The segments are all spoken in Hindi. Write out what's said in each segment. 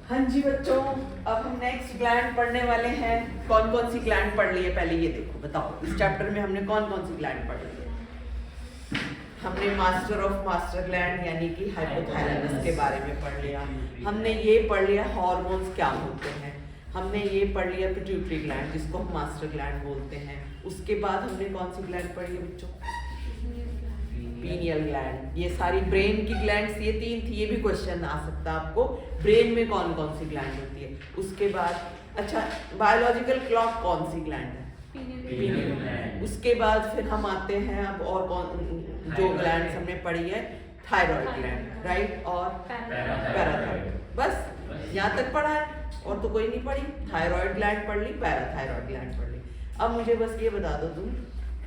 हाँ जी बच्चों, अब हम नेक्स्ट ग्लैंड पढ़ने वाले हैं। कौन कौन सी ग्लैंड पढ़ ली है पहले ये देखो, बताओ इस चैप्टर में हमने कौन कौन सी ग्लैंड पढ़ ली है। हमने मास्टर ऑफ मास्टर ग्लैंड यानी कि हाइपोथैलेमस के बारे में पढ़ लिया। हमने ये पढ़ लिया हार्मोन्स क्या होते हैं। हमने ये पढ़ लिया पिट्यूटरी ग्लैंड जिसको हम मास्टर ग्लैंड बोलते हैं। उसके बाद हमने कौन सी ग्लैंड पढ़ी है बच्चों? Pineal gland. ये सारी ब्रेन की ग्लैंड्स, ये तीन थी। ये भी क्वेश्चन आ सकता है आपको, ब्रेन में कौन कौन सी ग्लैंड होती है। उसके बाद अच्छा, बायोलॉजिकल क्लॉक कौन सी ग्लैंड है? Pineal gland. उसके बाद फिर हम आते हैं अब और कौन जो ग्लैंड्स हमने पढ़ी है, थायराइड ग्लैंड, राइट, और पैराथायराइड। बस यहाँ तक पढ़ा है और तो कोई नहीं पढ़ी। थायराइड ग्लैंड पढ़ ली, पैराथायराइड ग्लैंड पढ़ ली। अब मुझे बस ये बता दो तुम,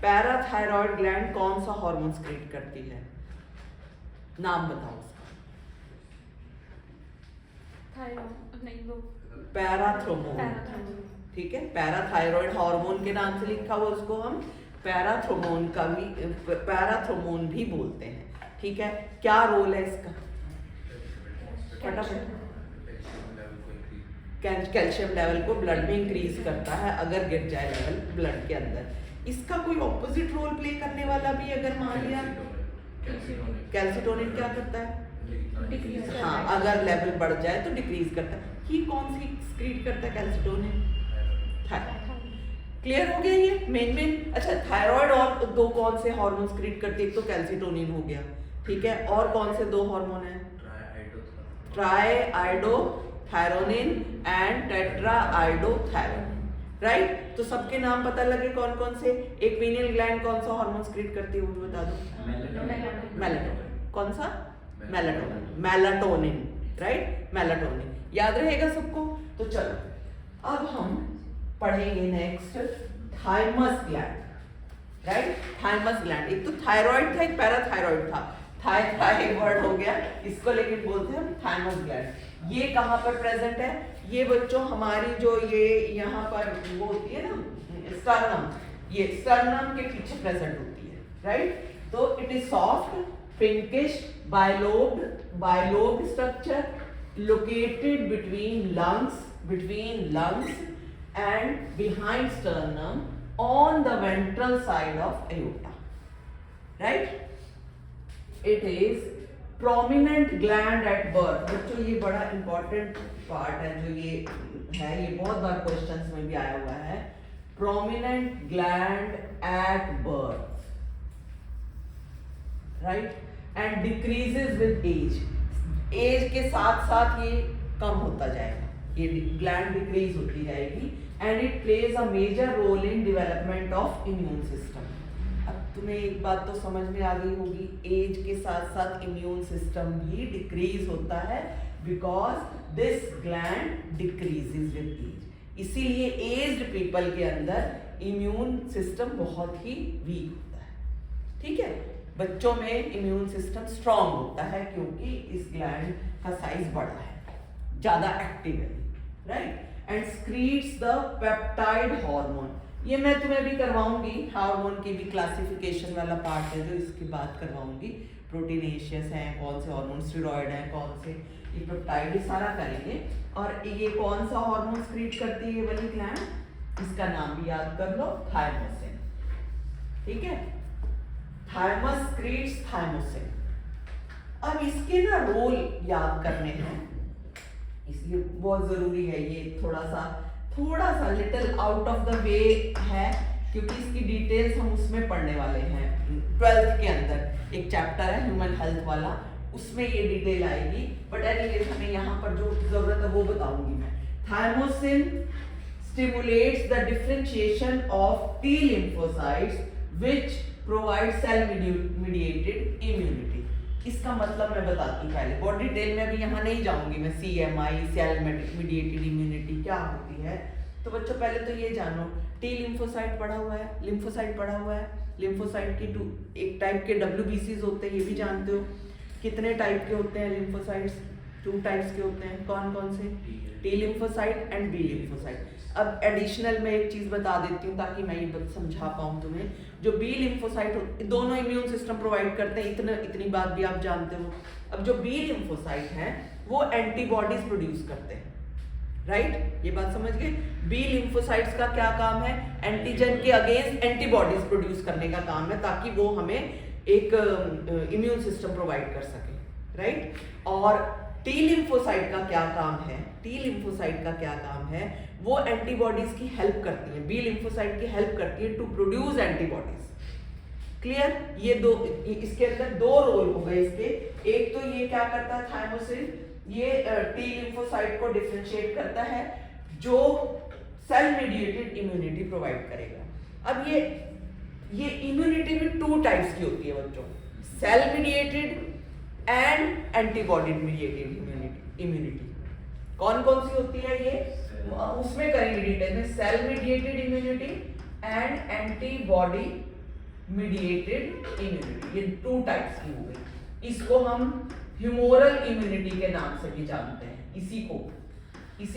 पैराथायराइड ग्लैंड कौन सा हार्मोन सिक्रीट करती है? नाम बताओ उसका। पैराथ्रोमोन। ठीक है, पैराथायराइड हार्मोन के नाम से लिखा हुआ उसको हम पैराथ्रोमोन का भी पैराथ्रोमोन भी बोलते हैं। ठीक है, क्या रोल है इसका? फटाफट। कैल्शियम लेवल को ब्लड में इंक्रीज करता है अगर गिर जाए लेवल ब्लड के अंदर। इसका कोई ऑपोजिट रोल प्ले करने वाला भी अगर मान लिया, कैल्सिटोनिन क्या करता है? हाँ, अगर लेवल बढ़ जाए तो डिक्रीज करता है। ये कौन सी एक्सक्रीट करता है कैल्सिटोनिन? क्लियर हो गया ये मेन। अच्छा, थायराइड और दो कौन से हार्मोन एक्सक्रीट करती है? एक तो कैल्सिटोनिन हो गया, ठीक है, और कौन से दो हार्मोन है? Triiodothyronine and टेट्राआइडोथायरोनिन, right. तो सबके नाम पता लगे कौन कौन से। एक पीनियल ग्लैंड कौन सा हार्मोन सिक्रीट करती है वो भी बता दो। मेलाटोनिन। कौन सा? Melatonin, right, melatonin. याद रहेगा सबको? तो चलो अब हम पढ़ेंगे next thymus gland, right. Thymus gland, एक तो थायराइड था, एक पैराथायराइड था। थाई वर्ड हो गया इसको, लेकिन बोलते हैं थाइमस ग्लैंड। ये कहाँ पर प्रेजेंट है? ये बच्चों हमारी जो ये यहाँ पर वो होती है ना स्टर्नम, ये स्टर्नम के पीछे प्रेजेंट होती है, राइट। तो it is soft pinkish bilobed structure located between lungs and behind sternum on the ventral side of aorta, right. It is prominent gland at birth। बच्चों ये बड़ा important part है जो ये है, ये बहुत बार क्वेश्चंस में भी आया हुआ है। prominent gland at birth, right, and decreases with age। Age के साथ साथ ये कम होता जाएगा, ये ग्लैंड डिक्रीज होती जाएगी। And it plays a major role in development of immune system. अब तुम्हें एक बात तो समझ में आ गई होगी, एज के साथ साथ इम्यून सिस्टम भी डिक्रीज होता है because this gland decreases with age. इसीलिए एज्ड पीपल के अंदर इम्यून सिस्टम बहुत ही वीक होता है, ठीक है। बच्चों में इम्यून सिस्टम स्ट्रांग होता है क्योंकि इस ग्लैंड का साइज बड़ा है, ज्यादा एक्टिव है, right. And secretes the peptide hormone. ये मैं तुम्हें भी करवाऊंगी, हार्मोन की भी क्लासिफिकेशन वाला पार्ट है जो इसकी बात करवाऊंगी। प्रोटीनेशियस है, कौन से हार्मोन, स्टेरॉइड है, कौन से ये पेप्टाइड, ये सारा करेंगे। और ये कौन सा हार्मोन स्क्रीट करती है ये वाली ग्लैंड, इसका नाम भी याद कर लो, थायमोसिन, ठीक है। Thymus secretes thymosin. अब इसके ना रोल याद करने हैं, इसलिए बहुत जरूरी है ये थोड़ा सा little out of the way है क्योंकि इसकी डिटेल्स हम उसमें पढ़ने वाले हैं। 12th के अंदर एक चैप्टर है ह्यूमन हेल्थ वाला, उसमें ये डिटेल आएगी। बट एनीवेज हमें यहाँ पर जो जरूरत है वो बताऊंगी मैं। Thymosin stimulates the differentiation of T lymphocytes which provide cell mediated immunity। इसका मतलब मैं बताती हूँ पहले, बहुत डिटेल में अभी यहाँ नहीं जाऊंगी मैं। CMI सेल mediated immunity क्या होती है। तो बच्चों पहले तो ये जानो, T lymphocyte पढ़ा हुआ है, lymphocyte पढ़ा हुआ है। lymphocyte की एक टाइप के WBCs होते हैं, ये भी जानते हो। कितने टाइप के होते हैं lymphocytes? 2 टाइप्स के होते हैं, कौन कौन से? T lymphocyte and B lymphocyte। अब एडिशनल में एक चीज बता देती हूँ ताकि मैं ये समझा पाऊँ तुम्हें। जो बी लिम्फोसाइट दोनों इम्यून सिस्टम प्रोवाइड करते हैं, इतनी बात भी आप जानते हो। अब जो बी लिम्फोसाइट है वो एंटीबॉडीज प्रोड्यूस करते हैं, राइट, ये बात समझ गए। बी लिम्फोसाइट्स का क्या काम है? एंटीजन के अगेंस्ट एंटीबॉडीज प्रोड्यूस करने का काम है, ताकि वो हमें एक इम्यून सिस्टम प्रोवाइड कर सके, राइट। और टी लिम्फोसाइट का क्या काम है? टी लिम्फोसाइट का क्या काम है? वो एंटीबॉडीज की हेल्प करती है, बी लिम्फोसाइट की हेल्प करती है टू प्रोड्यूस एंटीबॉडीज। क्लियर? ये दो, इसके अंदर दो रोल हो गए इसके। एक तो ये क्या करता है थाइमोसिन, ये टी लिम्फोसाइट को डिफरेंशिएट करता है, जो सेल मीडिएटेड इम्यूनिटी प्रोवाइड करेगा। अब ये इम्यूनिटी भी टू टाइप्स की होती है बच्चों, cell mediated and antibody mediated immunity. कौन कौन सी होती है ये उसमें करेंगे डिटेल में। Cell mediated immunity and antibody mediated immunity, ये टू टाइप्स की हो गई। इसको हम ह्यूमोरल इम्यूनिटी के नाम से भी जानते हैं, इसी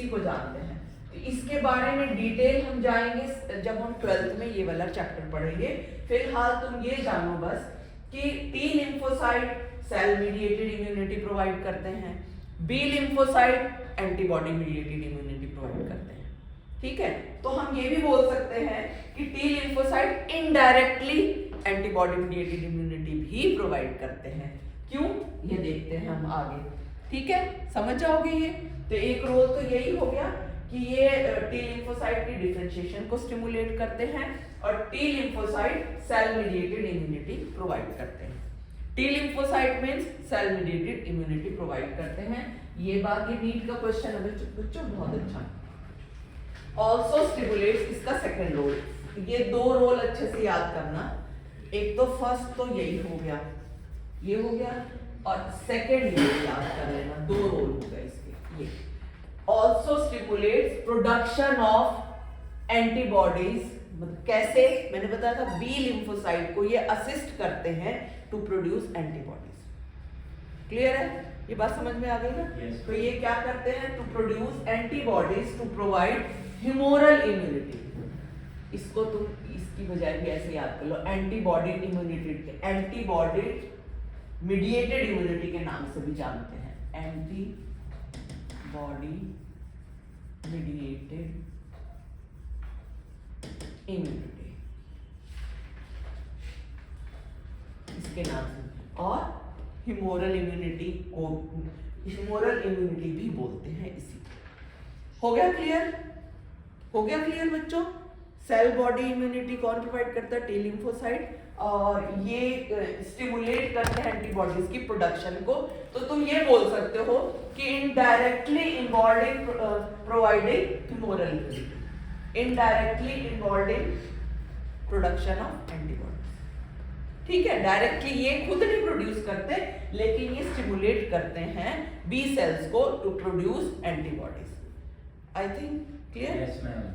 को जानते हैं। तो इसके बारे में डिटेल हम जाएंगे जब हम 12th में ये वाला चैप्टर पढ़ेंगे। फिलहाल तुम ये जानो बस कि T lymphocyte cell mediated immunity provide करते हैं, B lymphocyte antibody mediated immunity provide करते हैं, ठीक है। तो हम ये भी बोल सकते हैं कि T lymphocyte indirectly antibody mediated immunity भी प्रोवाइड करते हैं। क्यों? ये देखते हैं हम आगे, ठीक है, समझ जाओगे ये। तो एक रोल तो यही हो गया कि ये टी लिम्फोसाइट की डिफरेंशिएशन को स्टिमुलेट करते हैं और T lymphocyte cell mediated immunity provide करते हैं। T lymphocyte means cell mediated immunity provide करते हैं। ये बात, ये नीट का क्वेश्चन है बच्चों, बहुत अच्छा। ऑल्सो स्टिमुलेट्स, इसका सेकेंड रोल। ये दो रोल अच्छे से याद करना। एक तो फर्स्ट तो यही हो गया, ये हो गया, और सेकेंड ये याद कर लेना, दो रोल हो गए इसके। ये also stimulates production of antibodies. मतलब कैसे? मैंने बताया था बी लिम्फोसाइट को ये असिस्ट करते हैं टू प्रोड्यूस एंटीबॉडीज। क्लियर है? ये बात समझ में आ गई ना? तो ये क्या करते हैं? To produce antibodies to provide humoral immunity. इसको तुम इसकी बजाय भी ऐसे याद कर लो, antibody immunity, antibody mediated immunity के नाम से भी जानते हैं, एंटीबॉडी मीडिएटेड इम्यूनिटी इसके नाम से। और ह्यूमोरल इम्यूनिटी को ह्यूमोरल इम्यूनिटी भी बोलते हैं इसी। हो गया क्लियर? हो गया क्लियर बच्चों? सेल बॉडी इम्यूनिटी कौन प्रोवाइड करता है? टी लिम्फोसाइट, और ये स्टिमुलेट करते हैं एंटीबॉडीज की प्रोडक्शन को। तो तुम ये बोल सकते हो कि indirectly involve in providing humoral immunity, indirectly involve in production of antibodies. ठीक है, डायरेक्टली ये खुद नहीं प्रोड्यूस करते, लेकिन ये स्टिमुलेट करते हैं बी सेल्स को to produce antibodies. I think clear? Yes, ma'am.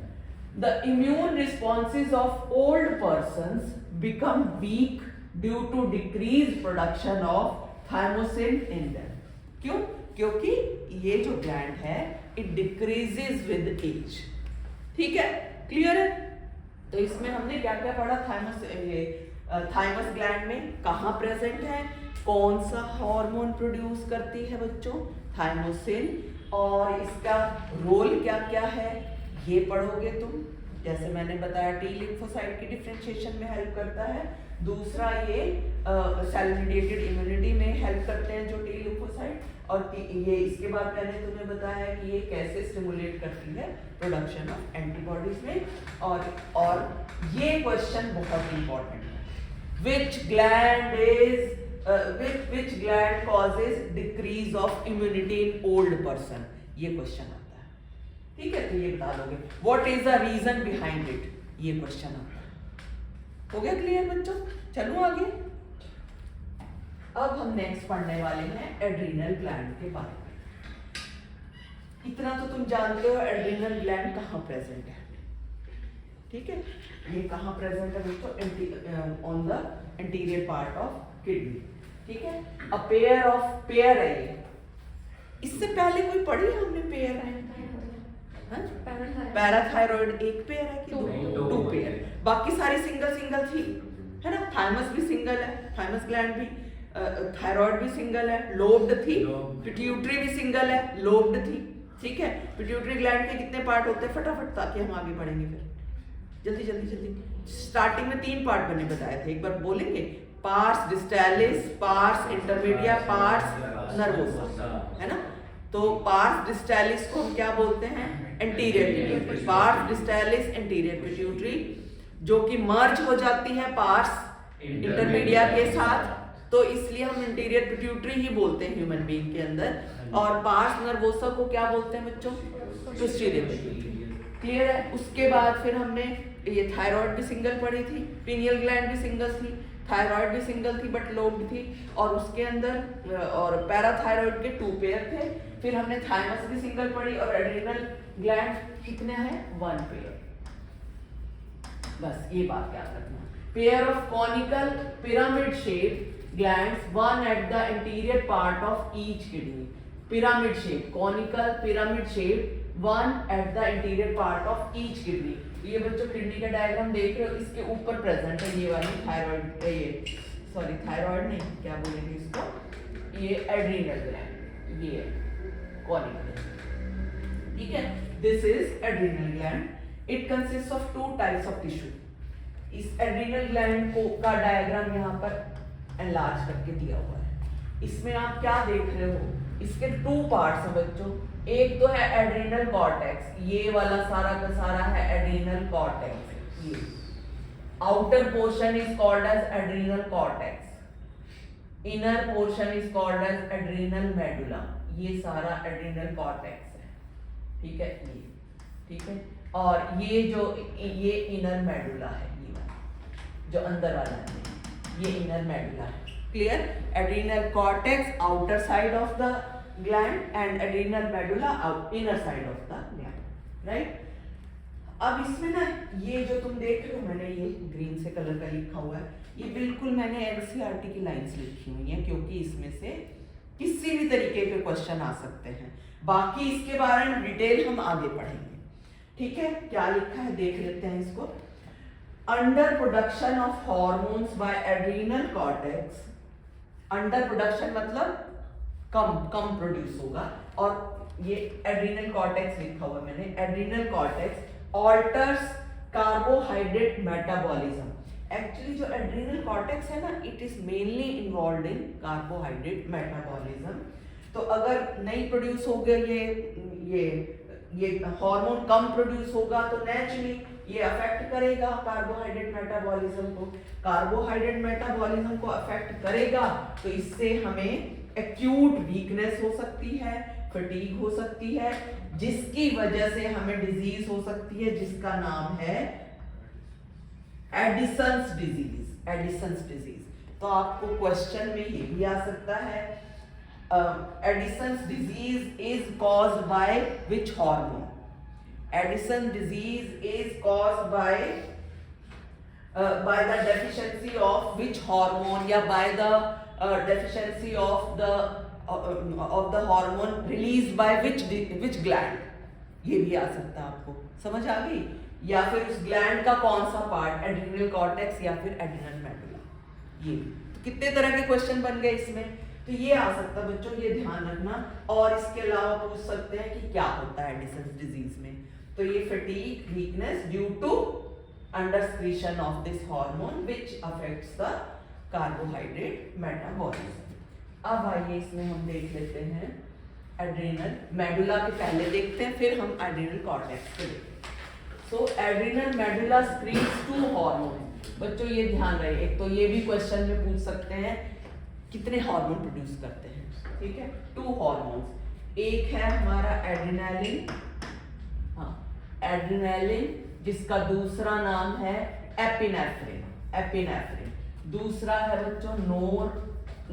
The immune responses of old persons become weak due to decreased production of thymosin in them. क्यों? क्योंकि ये जो ग्लैंड है it decreases with age. ठीक है, क्लियर है? तो इसमें हमने क्या क्या पढ़ा? थाइमस ग्लैंड में कहाँ प्रेजेंट है, कौन सा हार्मोन प्रोड्यूस करती है बच्चों? थाइमोसिन, और इसका रोल क्या क्या है ये पढ़ोगे तुम। जैसे मैंने बताया टी लिम्फोसाइट की डिफरेंशिएशन में हेल्प करता है, दूसरा ये सेल मीडिएटेड इम्यूनिटी में हेल्प करते हैं जो टी लिम्फोसाइट, और ये इसके बाद मैंने तुम्हें बताया कि ये कैसे स्टिमुलेट करती है प्रोडक्शन ऑफ एंटीबॉडीज में। और ये क्वेश्चन बहुत इंपॉर्टेंट है, which gland causes decrease of immunity in old person, ये क्वेश्चन आता है। ठीक है, तो ये बता दोगे what is the reason behind it, ये क्वेश्चन आता है। हो गया क्लियर बच्चों? चलो आगे। अब हम नेक्स्ट पढ़ने वाले हैं एड्रीनल ग्लैंड के बारे में। इतना तो तुम जानते हो एड्रीनल ग्लैंड कहाँ प्रेजेंट है। ठीक है, ये कहाँ प्रेजेंट है दोस्तों? On the anterior part of kidney. ठीक है, अ पेयर है ये। इससे पहले कोई पढ़ी है हमने पेयर है? पैराथायरॉइड एक पेयर है कि दो पेयर? बाकी सारी सिंगल सिंगल थी, है ना? थाइमस भी सिंगल है, थाइमस ग्लैंड भी, थायराइड भी सिंगल है, लोब्ड थी, पिट्यूटरी भी सिंगल है, लोब्ड थी, ठीक है, पिट्यूटरी ग्लैंड के कितने पार्ट होते हैं फटाफट, ताकि हम आगे बढ़ेंगे फिर जल्दी जल्दी जल्दी। स्टार्टिंग में 3 पार्ट मैंने बताए थे, एक बार बोलेंगे, pars distalis, pars intermedia, pars nervosa, है ना। तो पार्स डिस्टालिस को हम क्या बोलते हैं, anterior pituitary, pars distalis anterior pituitary, जो कि मर्ज हो जाती है पार्स इंटरमीडिया के साथ, तो इसलिए हम इंटीरियर पिट्यूटरी ही बोलते हैं ह्यूमन बीइंग के अंदर। और पार्स नर्वोसा को क्या बोलते हैं बच्चों, पोस्टीरियर पिट्यूटरी। क्लियर है। उसके बाद फिर हमने ये थायराइड भी सिंगल पढ़ी थी, पीनियल ग्लैंड भी सिंगल थी, थायराइड भी सिंगल थी बट लोब्ड थी, और उसके अंदर और पैराथायराइड के 2 पेयर थे। फिर हमने थाइमस भी सिंगल पढ़ी, और एड्रिनल ग्लैंड कितने हैं, 1 पेयर। बस ये बात याद रखना, pair of conical pyramid shape glands, one at the anterior part of each kidney, pyramid shape, conical pyramid shape, one at the anterior part of each kidney। ये बच्चों किडनी का डायग्राम देख रहे हो, इसके ऊपर प्रेजेंट है ये वाली थायराइड, ये सॉरी थायराइड नहीं, क्या बोलेंगे इसको, ये एड्रिनल ग्लैंड, ये कॉनिकल, ठीक है। This is adrenal gland, it consist of 2 types of tissue. इस एड्रिनल ग्लैंड को का डायग्राम यहाँ पर एनलार्ज करके दिया हुआ है। इसमें आप क्या देख रहे हो, इसके 2 पार्ट्स हैं बच्चों, एक तो है एड्रिनल कॉर्टेक्स, ये वाला सारा का सारा है एड्रिनल कॉर्टेक्स, ये outer portion is called as adrenal cortex, inner portion is called as adrenal medulla, ये सारा एड्रिनल कॉर्टेक्स है, ठीक है, ये ठीक है। और ये जो ये इनर मेडुला है, ये वाला जो अंदर वाला है, ये इनर मेडुला है। Clear. Adrenal cortex outer side of the gland and adrenal medulla inner side of the gland, right. अब इसमें ना ये जो तुम देख रहे हो, मैंने ये ग्रीन से कलर का लिखा हुआ है, ये बिल्कुल मैंने एनसीईआरटी की लाइंस लिखी हुई हैं, क्योंकि इसमें से किसी भी तरीके के क्वेश्चन आ सकते हैं। बाकी इसके बारे में डिटेल हम आगे पढ़ेंगे, ठीक है। क्या लिखा है देख लेते हैं इसको। Under production of hormones by adrenal cortex, under production मतलब कम प्रोड्यूस होगा, और ये एड्रिनल कॉर्टेक्स लिखा हुआ मैंने, adrenal cortex alters carbohydrate metabolism. Actually जो एड्रिनल कॉर्टेक्स है ना, it is mainly involved in carbohydrate metabolism. तो अगर नहीं प्रोड्यूस हो गया ये हार्मोन कम प्रोड्यूस होगा, तो नेचुरली ये अफेक्ट करेगा कार्बोहाइड्रेट मेटाबॉलिज्म को। कार्बोहाइड्रेट मेटाबॉलिज्म को अफेक्ट करेगा तो इससे हमें एक्यूट वीकनेस हो सकती है, फटीग हो सकती है, जिसकी वजह से हमें डिजीज हो सकती है जिसका नाम है एडिसन्स डिजीज। एडिसन्स डिजीज तो आपको क्वेश्चन में ये भी आ सकता है, Edison's disease is caused by which hormone? Addison disease is caused by the deficiency of which hormone, या by the deficiency of the hormone released by which gland? ये भी आ सकता है, आपको समझ आ गई? या फिर उस ग्लैंड का कौन सा पार्ट, एड्रिनल कॉर्टेक्स या फिर एड्रिनल मेडुला। ये तो कितने तरह के क्वेश्चन बन गए इसमें, तो ये आ सकता है बच्चों, ये ध्यान रखना। और इसके अलावा पूछ सकते हैं कि क्या होता है एडिसन्स डिजीज में, तो ये fatigue, weakness due to under secretion of this hormone which affects the carbohydrate metabolism. अब आइए इसमें हम देख लेते हैं एड्रिनल मेडुला के पहले देखते हैं, फिर हम एड्रिनल कॉर्टेक्स को देखते हैं। सो एड्रिनल मेडुला सिक्रीट्स 2 हार्मोन। बच्चों ये ध्यान रहे, एक तो ये भी क्वेश्चन में पूछ सकते हैं कितने हार्मोन प्रोड्यूस करते हैं, ठीक है, 2 हार्मोन्स। एक है हमारा एड्रिनालिन, एड्रिनालिन, जिसका दूसरा नाम है एपिनेफ्रिन। एपिनेफ्रिन दूसरा है बच्चों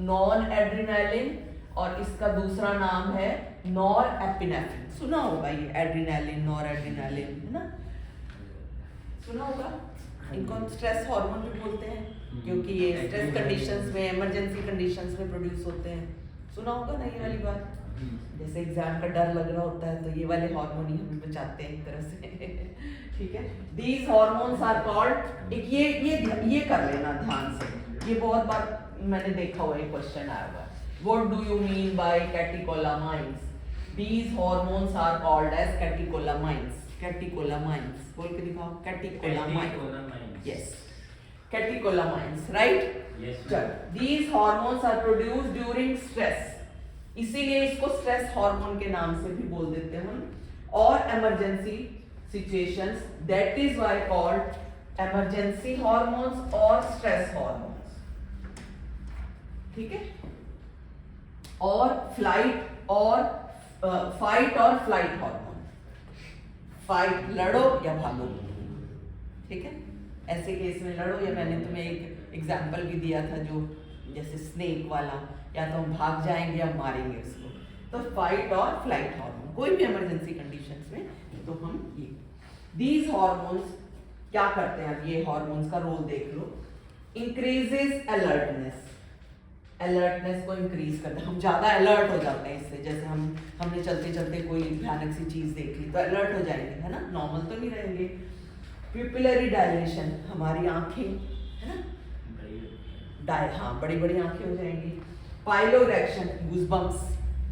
नॉन एड्रिनालिन, और इसका दूसरा नाम है नॉर एपिनेफ्रिन। सुना होगा ये एड्रिनालिन, नॉर एड्रिनालिन, है ना, सुना होगा। इनको हम स्ट्रेस हार्मोन भी बोलते हैं, क्योंकि ये स्ट्रेस कंडीशंस में, इमरजेंसी कंडीशंस में प्रोड्यूस होते हैं। सुना होगा ना ये वाली बात, जैसे एग्जाम का डर लग रहा होता है तो ये वाले हार्मोन ही हमें बचाते हैं एक तरह से, ठीक है। दीज हार्मोन्स आर कॉल्ड, ये कर लेना ध्यान से, ये बहुत बार मैंने देखा हुआ है, क्वेश्चन आया हुआ है, what do you mean by catecholamines? These hormones are called as catecholamines. Catecholamines. बोल के दिखाओ. Catecholamines. Yes. Catecholamines, right? Yes. चल. These hormones are produced during stress. इसीलिए इसको स्ट्रेस हार्मोन के नाम से भी बोल देते हैं हम. और emergency situations, that is why called emergency hormones और stress hormones. ठीक है? और फ्लाइट और फाइट और फ्लाइट हार्मोन. फाइट लड़ो या भागो. ठीक है? ऐसे केस में लड़ो, या मैंने तुम्हें एक एग्जांपल भी दिया था जो जैसे स्नेक वाला, या तो हम भाग जाएंगे या मारेंगे उसको. तो फाइट और फ्लाइट हार्मोन कोई भी इमरजेंसी कंडीशंस में. तो हम ये दीज हार्मोन्स क्या करते हैं, अब ये हार्मोन्स का रोल देख लो. Increases alertness. अलर्टनेस को इंक्रीज करते हैं, हम ज़्यादा अलर्ट हो जाते हैं इससे. जैसे हमने चलते चलते कोई भयानक सी चीज़ देख ली तो अलर्ट हो जाएंगे, है ना, नॉर्मल तो नहीं रहेंगे. प्यूपिलरी डायलेशन, हमारी आंखें, है ना, हाँ बड़ी बड़ी आंखें हो जाएंगी. Piloerection,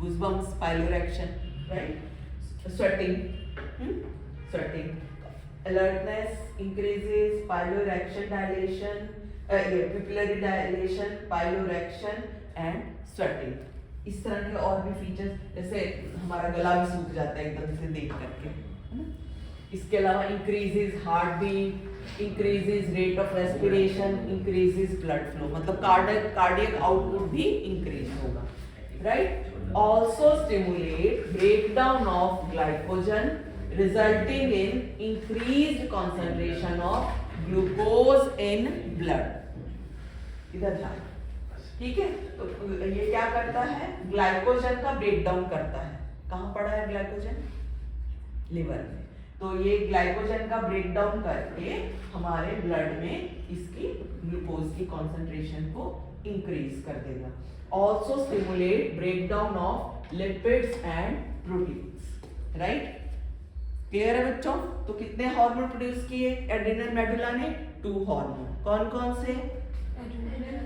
goosebumps, piloerection, right. Sweating. Alertness increases, piloerection dilation, pupillary dilation, piloerection and sweating. इस तरह के और भी फीचर्स, जैसे हमारा गला भी सूख जाता है एकदम से देख करके, है ना. इसके अलावा increases heart beat, increases rate of respiration, increases blood flow, मतलब cardiac output भी increase होगा, right? Also stimulate breakdown of glycogen, resulting in increased concentration of glucose in blood. इधर ध्यान. ठीक है? तो ये क्या करता है, ग्लाइकोजन का ब्रेकडाउन करता है. कहाँ पड़ा है ग्लाइकोजन? लिवर में. तो ये ग्लाइकोजन का ब्रेकडाउन करके हमारे ब्लड में इसकी ग्लूकोज की कॉन्सेंट्रेशन को इंक्रीज कर देगा. Also stimulate breakdown of lipids and proteins. Right? Clear है बच्चों? तो कितने हार्मोन प्रोड्यूस किए एड्रिनल मेडुला ने? 2 हार्मोन. कौन कौन से?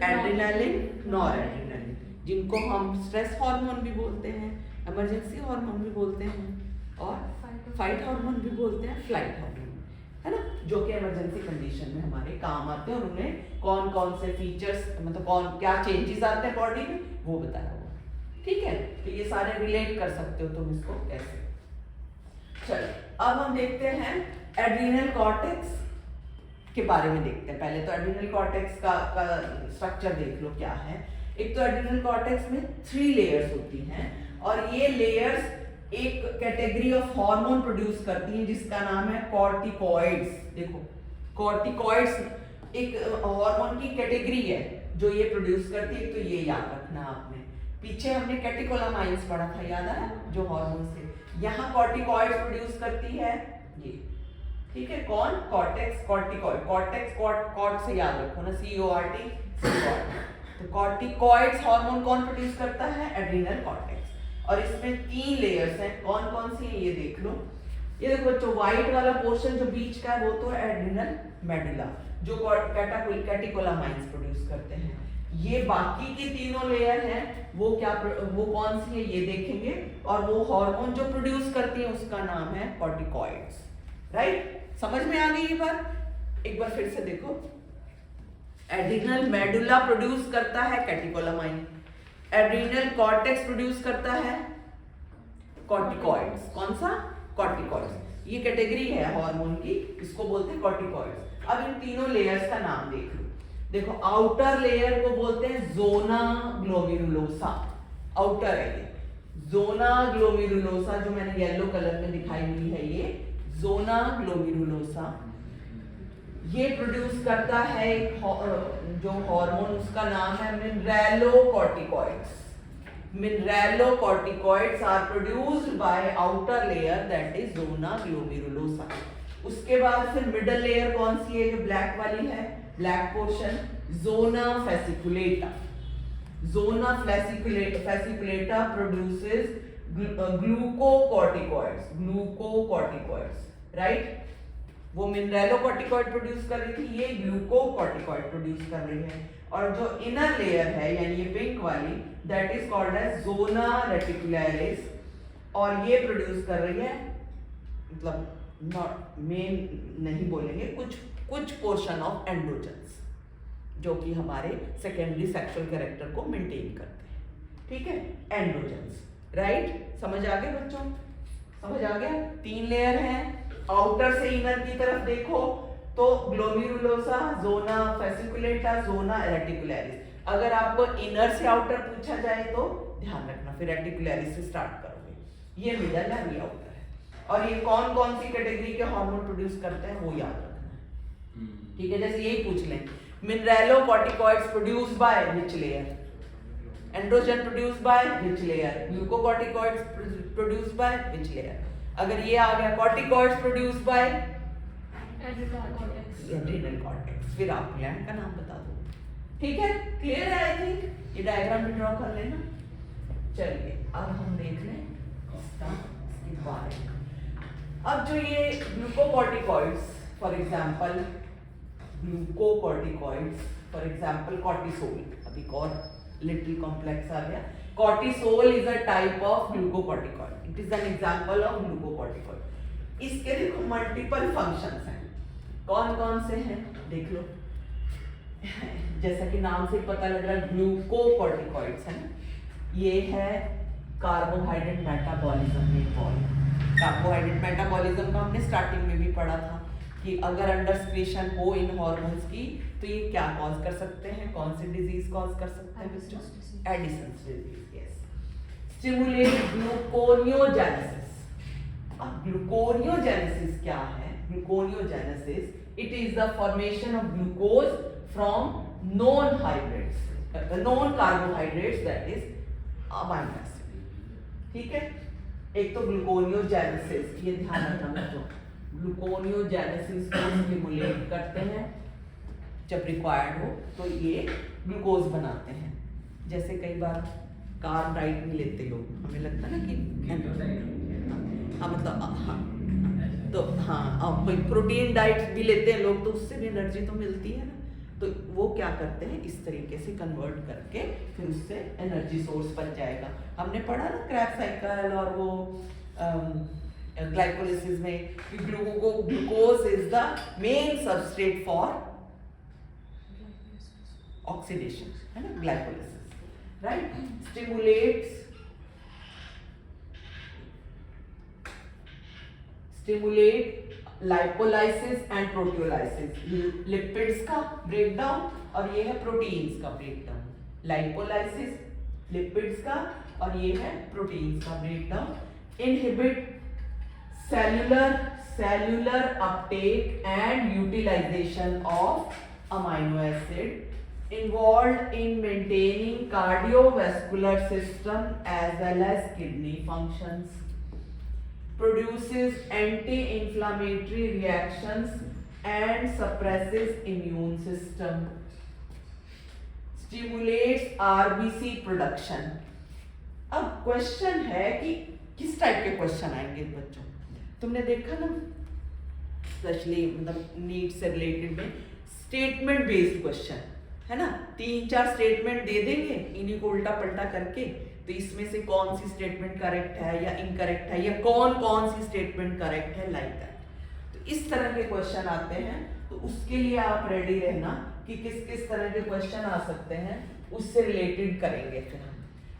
एड्रिनालिन, नॉरएड्रिनालिन, जिनको हम स्ट्रेस हार्मोन भी बोलते हैं, इमरजेंसी हार्मोन भी बोलते हैं, और फाइट हार्मोन भी बोलते हैं, फ्लाइट हार्मोन, है ना, जो कि इमरजेंसी कंडीशन में हमारे काम आते हैं. और उन्हें कौन कौन से फीचर्स, मतलब क्या चेंजेस आते हैं बॉडी में, वो बताया हुआ. ठीक है? तो ये सारे रिलेट कर सकते हो तुम इसको कैसे. चलो अब हम देखते हैं एड्रिनल कॉर्टेक्स के बारे में देखते हैं. पहले तो एड्रिनल कॉर्टेक्स का स्ट्रक्चर देख लो क्या है. एक तो एड्रिनल कॉर्टेक्स में 3 लेयर्स होती हैं, और ये लेयर्स एक कैटेगरी ऑफ हार्मोन प्रोड्यूस करती हैं जिसका नाम है कॉर्टिकॉइड्स. देखो, कॉर्टिकॉइड्स एक हार्मोन की कैटेगरी है जो ये प्रोड्यूस करती है. तो ये याद रखना आपने. पीछे हमने कैटेकोलामाइंस पढ़ा था, याद है, जो हार्मोन से. यहाँ कॉर्टिकॉइड्स प्रोड्यूस करती है ये. ठीक है? कौन? Cortex, corticoid. कॉर्टेक्स कॉर्ट से याद रखो ना, CORT. तो कॉर्टिकॉइड्स हार्मोन कौन प्रोड्यूस करता है? Adrenal cortex. और इसमें 3 लेयर्स हैं. कौन कौन सी है ये देख लो. ये देखो बच्चों, व्हाइट वाला पोर्शन जो बीच का है वो तो एड्रिनल मेडुला, जो कैटेकोलामाइंस प्रोड्यूस करते हैं. ये बाकी की तीनों लेयर हैं, वो कौन सी है ये देखेंगे. और वो हार्मोन जो प्रोड्यूस करती है उसका नाम है कॉर्टिकॉइड्स. राइट? समझ में आ गई ये बात? एक बार फिर से देखो. एड्रिनल मेडुला प्रोड्यूस करता है कैटेकोलामाइन, एड्रिनल कॉर्टेक्स प्रोड्यूस करता है कॉर्टिकॉइड्स. कौन सा? कॉर्टिकॉइड्स. ये कैटेगरी है हार्मोन की, इसको बोलते हैं कॉर्टिकॉइड्स. अब इन तीनों लेयर्स का नाम देख लो. देखो, आउटर लेयर को बोलते हैं जोना ग्लोमेरुलोसा. आउटर है ये जोना ग्लोमेरुलोसा, जो मैंने येलो कलर में दिखाई हुई है, ये जोना ग्लोमेरुलोसा. ये प्रोड्यूस करता है एक जो हार्मोन, उसका नाम है mineralocorticoids. Mineralocorticoids are produced by outer layer, that is zona glomerulosa. उसके बाद फिर मिडल लेयर कौन सी है, जो ब्लैक वाली है, black portion, zona fasciculata. Zona fasciculata produces glucocorticoids. Glucocorticoids, right? वो मिनरलोकॉर्टिकॉइड प्रोड्यूस कर रही थी, ये ग्लूकोकॉर्टिकॉइड प्रोड्यूस कर रही है. और जो इनर लेयर है, यानी ये पिंक वाली, that is called as zona reticularis. और ये प्रोड्यूस कर रही है, मतलब नॉट मेन नहीं बोलेंगे, कुछ पोर्शन ऑफ एंड्रोजन्स जो कि हमारे सेकेंडरी सेक्सुअल कैरेक्टर को मेंटेन करते हैं, ठीक है, एंड्रोजन्स, राइट। समझ आ गया बच्चों, समझ आ गया। 3 लेयर हैं, आउटर से इनर की तरफ देखो तो glomerulosa, zona fasciculata, zona reticularis. अगर आपको इनर से आउटर पूछा जाए तो ध्यान रखना फिर रेटिकुलरिस से स्टार्ट करोगे। ये मिडल है, ये आउटर है। और ये कौन कौन सी कैटेगरी के हार्मोन प्रोड्यूस करते हैं वो याद रखना है, ठीक है। जैसे यही पूछ लें, mineralocorticoids produced by which layer, androgen produced by which layer, glucocorticoids produced by which layer. अगर ये आ गया corticoids produced by adrenal cortex, फिर आप ग्लैंड का नाम बता दो, ठीक है। क्लियर है? आई थिंक ये डायग्राम भी ड्रॉ कर लेना। चलिए अब हम देख लें इसका बारे में। अब जो ये glucocorticoids, for example glucocorticoids, for example cortisol, अभी और लिटिल कॉम्प्लेक्स आ गया। Cortisol is a type of glucocorticoid, it is an example of glucocorticoid. इसके देखो मल्टीपल फंक्शंस हैं, कौन कौन से हैं देख लो। जैसा कि नाम से पता लग रहा है ग्लूकोकॉर्टिकॉइड्स है ना, ये है कार्बोहाइड्रेट मेटाबॉलिज्म में इन्वॉल्व। कार्बोहाइड्रेट मेटाबॉलिज्म का हमने स्टार्टिंग में भी पढ़ा था कि अगर अंडर सिक्रीशन हो इन हार्मोन्स की तो ये क्या कॉज कर सकते हैं, कौन सी डिजीज कॉज कर सकते हैं बच्चों? Edison's disease, yes. Stimulate gluconeogenesis. अब ग्लूकोनियोजेनेसिस क्या है? Gluconeogenesis it is the formation of glucose from non carbohydrates that is amino acid, ठीक है। एक तो ग्लूकोनियोजेनेसिस, ये ध्यान रखना बच्चों, ग्लूकोनियोजेनेसिस को स्टिमुलेट करते हैं जब रिक्वायर्ड हो तो ये ग्लूकोज बनाते हैं। जैसे कई बार कार्ब डाइट भी लेते लोग, हमें लगता है ना कि हाँ मतलब हाँ तो हाँ प्रोटीन डाइट भी लेते हैं लोग तो उससे भी एनर्जी तो मिलती है ना, तो वो क्या करते हैं इस तरीके से कन्वर्ट करके फिर उससे एनर्जी सोर्स बन जाएगा। हमने पढ़ा ना क्रैब साइकिल और वो ग्लाइकोलिसिस में glucose is the main substrate for oxidation, है ना, glycolysis, right. Stimulate lipolysis and proteolysis, lipids का ब्रेकडाउन और ये है प्रोटीन्स का ब्रेकडाउन। लाइपोलाइसिस लिपिड्स का और ये है प्रोटीन्स का breakdown. Inhibit cellular uptake and utilization of amino acid, involved in maintaining cardiovascular system as well as kidney functions, produces anti-inflammatory reactions and suppresses immune system, stimulates RBC production। अब क्वेश्चन है कि किस टाइप के क्वेश्चन आएंगे बच्चों? तुमने देखा ना स्पेशली मतलब नीट से रिलेटेड में स्टेटमेंट बेस्ड क्वेश्चन है ना, 3-4 स्टेटमेंट दे देंगे, इन्हीं को उल्टा पलटा करके तो इसमें से कौन सी स्टेटमेंट करेक्ट है या इनकरेक्ट है या कौन सी स्टेटमेंट करेक्ट है, लाइक दैट। तो इस तरह के क्वेश्चन आते हैं, तो उसके लिए आप रेडी रहना कि किस किस तरह के क्वेश्चन आ सकते हैं, उससे रिलेटेड करेंगे फिर हम।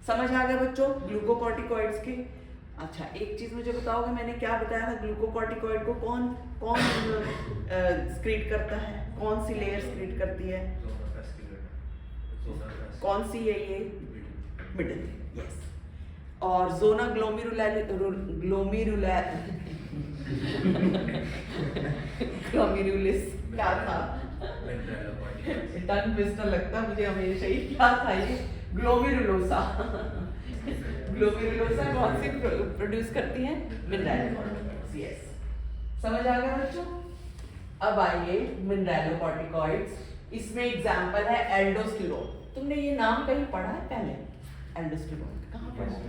समझ आ गया बच्चों ग्लूकोकॉर्टिकॉइड्स के? अच्छा एक चीज मुझे बताओगे, मैंने क्या बताया था, ग्लूकोकॉर्टिकॉइड को कौन स्क्रीट करता है, कौन सी लेयर स्क्रीट करती है, कौन सी है ये? Middle, yes. और जोना ग्लोमेरुलिस क्या था? टंग ट्विस्टर लगता मुझे हमेशा ही, क्या था ये? ग्लोमेरुलोसा। ग्लोमेरुलोसा कौन सी प्रोड्यूस करती है? Mineralocorticoids, yes. समझ आ गया बच्चों? अब आइए मिनरलोकॉर्टिकॉइड्स, इसमें एग्जांपल है एल्डोस्टेरोन। तुमने ये नाम कहीं पढ़ा है पहले? एल्डोस्टेरोन कहाँ पढ़ा है?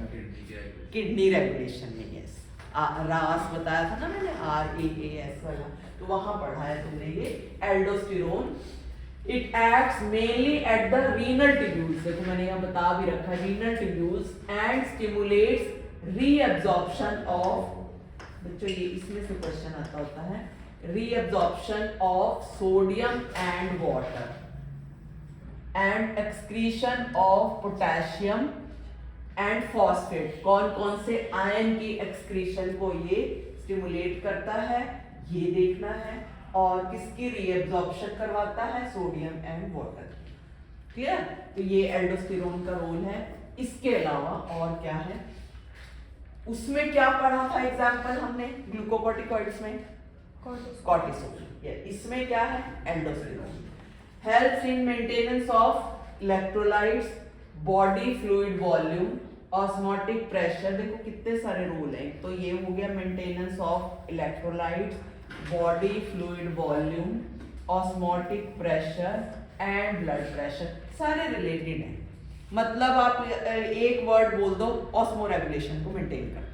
किडनी रेगुलेशन में, यस। रास बताया था ना मैंने, RAAS वाला, तो वहां पढ़ा है तुमने ये aldosterone. It acts mainly at the renal tubules, देखो मैंने यहाँ बता भी रखा है, renal tubules, and stimulates reabsorption of, बच्चों ये इसमें से क्वेश्चन आता होता है, reabsorption of sodium and water and excretion of potassium and phosphate. कौन कौन से आयन की एक्सक्रीशन को ये स्टिमुलेट करता है ये देखना है, और किसकी रीअब्जॉर्प्शन करवाता है, सोडियम एंड वाटर। क्लियर? तो ये एल्डोस्टेरोन का रोल है। इसके अलावा और क्या है, उसमें क्या पढ़ा था एग्जाम्पल हमने ग्लूकोकॉर्टिकॉइड्स में, कॉर्टिसोल। इसमें क्या है, aldosterone. Helps in maintenance of electrolytes, body fluid volume, osmotic pressure. देखो कितने सारे रोल हैं। तो ये हो गया maintenance of electrolytes, body fluid volume, osmotic pressure and blood pressure, सारे रिलेटेड हैं। मतलब आप एक वर्ड बोल दो, ऑस्मो रेगुलेशन को मेंटेन करते हैं,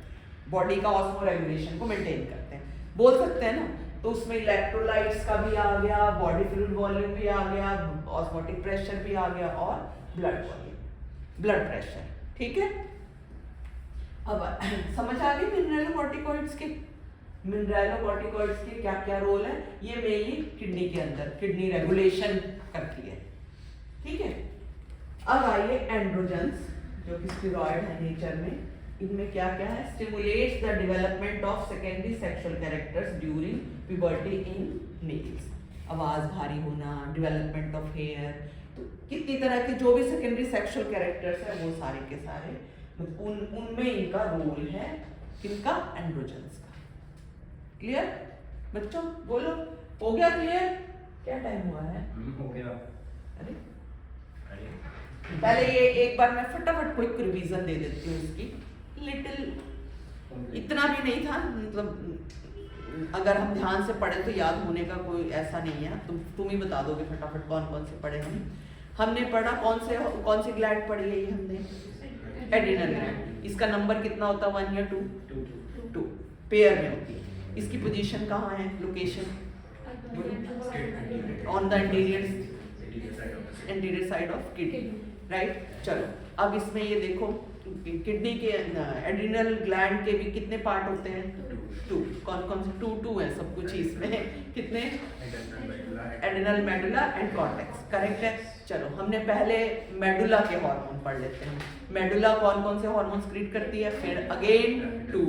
बॉडी का ऑस्मो रेगुलेशन को मेंटेन करते हैं, बोल सकते हैं ना। तो उसमें इलेक्ट्रोलाइट्स का भी आ गया, बॉडी फ्लूइड वॉल्यूम भी आ गया, ऑस्मोटिक प्रेशर भी आ गया, और ब्लड वॉल्यूम, ब्लड प्रेशर। ठीक है, अब समझ आ गई मिनरलोकॉर्टिकॉइड्स के, मिनरलोकॉर्टिकॉइड्स के क्या क्या रोल है। ये मेनली किडनी के अंदर किडनी रेगुलेशन करती है। ठीक है, अब आइए एंड्रोजन्स, जो कि स्टेरॉइड है नेचर में। इनमें क्या क्या है, stimulates the development of secondary sexual characters during puberty in males. आवाज भारी होना, डेवलपमेंट ऑफ हेयर, तो कितनी तरह के जो भी सेकेंडरी सेक्सुअल कैरेक्टर्स है वो सारे के सारे उनमें इनका रोल है, किनका, एंड्रोजन्स का। क्लियर बच्चों? बोलो, हो गया क्लियर? क्या टाइम हुआ है? हो गया। अरे पहले ये एक बार मैं फटाफट क्विक रिवीजन दे देती हूँ इसकी, लिटिल, इतना भी नहीं था, मतलब अगर हम ध्यान से पढ़े तो याद होने का कोई ऐसा नहीं है। तुम ही बता दोगे फटाफट कौन कौन से पढ़े हमने पढ़ा। कौन सी ग्लैंड पढ़ी है ये हमने, एड्रिनल ग्लैंड। इसका नंबर कितना होता है, 1 या 2? पेयर में होती है। इसकी पोजीशन कहाँ है, location, on the anterior side of kidney, right. चलो अब इसमें ये देखो, किडनी के एड्रिनल ग्लैंड के भी कितने पार्ट होते हैं, 2। कौन कौन से, 2 है सब कुछ इसमें। कितने, adrenal, medulla and cortex, correct है। चलो हमने पहले मेडुला के हार्मोन पढ़ लेते हैं। मेडुला कौन कौन से हार्मोन क्रिएट करती है, फिर अगेन 2,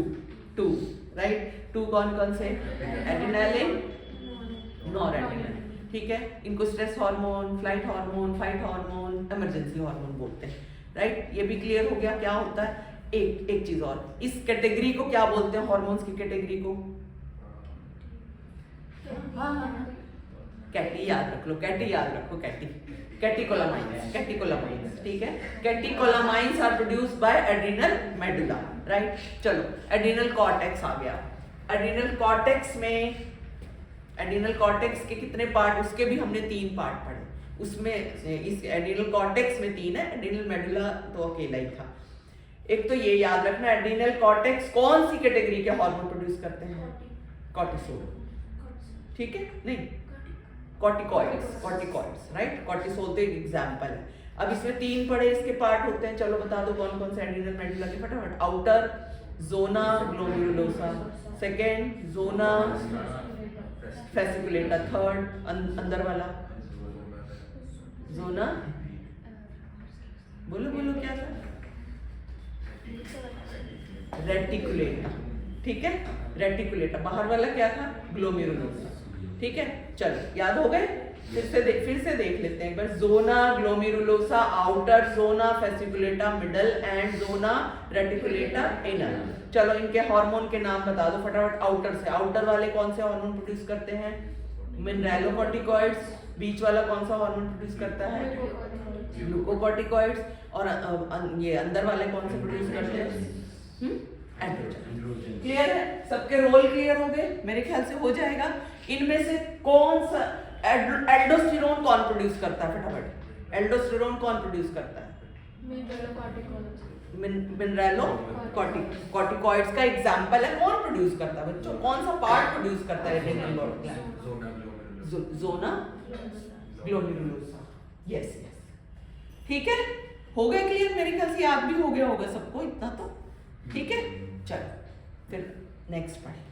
राइट। 2 कौन कौन से, एड्रिनलिन, नॉरएड्रिनल। ठीक है, इनको stress hormone, flight hormone, fight hormone, emergency hormone बोलते हैं, राइट। ये भी क्लियर हो गया। क्या होता है, एक चीज और, इस कैटेगरी को क्या बोलते हैं, हार्मोन्स की कैटेगरी को, कैटी याद रख लो, कैटी याद रखो, कैटिकोलामाइंस, ठीक है। Catecholamines are produced by adrenal medulla, right. चलो एड्रिनल कॉर्टेक्स आ गया। एड्रिनल कॉर्टेक्स के कितने पार्ट, उसके भी हमने 3 पार्ट पढ़े। उसमें इस एड्रिनल कॉर्टेक्स में 3 है, एड्रिनल मेडुला तो अकेला ही था। एक तो ये याद रखना, एड्रिनल कॉर्टेक्स कौन सी कैटेगरी के हार्मोन प्रोड्यूस करते हैं, कॉर्टिसोल, ठीक है, नहीं कॉर्टिकॉइड्स, राइट। कॉर्टिसोल तो एक एग्जांपल है। अब इसमें 3 पढ़े, इसके पार्ट होते हैं। चलो बता दो कौन कौन से एड्रिनल मेडुला के, फटाफट। Outer zona glomerulosa, second zona fasciculata, third अंदर वाला जोना, बोलो क्या था, रेटिकुलेटा, ठीक है, रेटिकुलेटा। बाहर वाला क्या था, ग्लोमेरुलोसा, ठीक है। चलो याद हो गए, फिर से देख लेते हैं एक बार। Zona glomerulosa, outer zona fasciculata, middle and zona reticulata, inner. चलो इनके हार्मोन के नाम बता दो फटाफट। आउटर से, आउटर वाले कौन से हार्मोन प्रोड्यूस करते हैं, मिनरलोकॉर्टिकॉइड्स। बीच वाला कौन सा हार्मोन प्रोड्यूस करता है, ग्लूकोकॉर्टिकॉइड्स। और ये अंदर वाले कौन से प्रोड्यूस करते हैं, एंड्रोजन। क्लियर है, सबके रोल क्लियर हो गए, मेरे ख्याल से हो जाएगा। इनमें से कौन सा एल्डोस्टेरोन कौन प्रोड्यूस करता है, फटाफट। एल्डोस्टेरोन कौन प्रोड्यूस करता है, मिनरलोकॉर्टिकॉइड्स का एग्जांपल है। कौन प्रोड्यूस करता है बच्चों, कौन सा पार्ट प्रोड्यूस करता है adrenal gland, zona glomerulosa, yes, ठीक है। हो गया क्लियर, मेरे ख्याल से याद भी हो गया होगा सबको इतना तो, ठीक है, चलो फिर नेक्स्ट पढ़े।